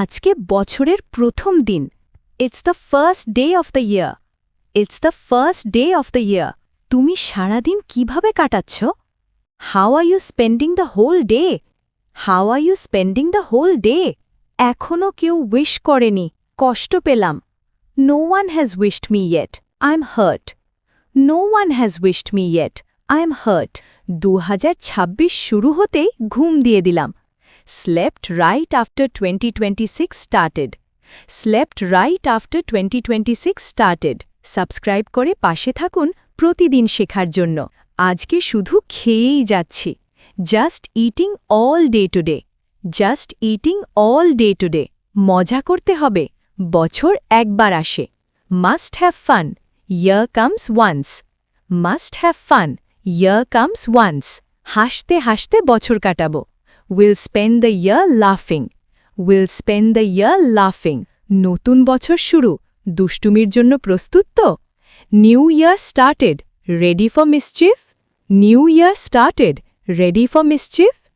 আজকে বছরের প্রথম দিন। It's the first day of the year. It's the first day of the year. তুমি সারাদিন কিভাবে কাটাচ্ছ? How are you spending the whole day? How are you spending the whole day? এখনও কেউ উইশ করেনি, কষ্ট পেলাম। No one has wished me yet, I am hurt. No one has wished me yet, I am hurt. 2026 শুরু হতেই ঘুম দিয়ে দিলাম। Slept right after 2026 started. Slept right after 2026 started. Subscribe করে পাশে থাকুন প্রতিদিন শেখার জন্য। আজকে শুধু খেয়েই যাচ্ছি। Just eating all day today. Just eating all day today. মজা করতে হবে। বছর একবার আসে। Must have fun. Year comes once. Must have fun. Year comes once. হাসতে হাসতে বছর কাটাবো। We'll spend the year laughing. We'll spend the year laughing. নতুন বছর শুরু, দুষ্টুমির জন্য প্রস্তুত তো? New year started. Ready for mischief? New year started. Ready for mischief?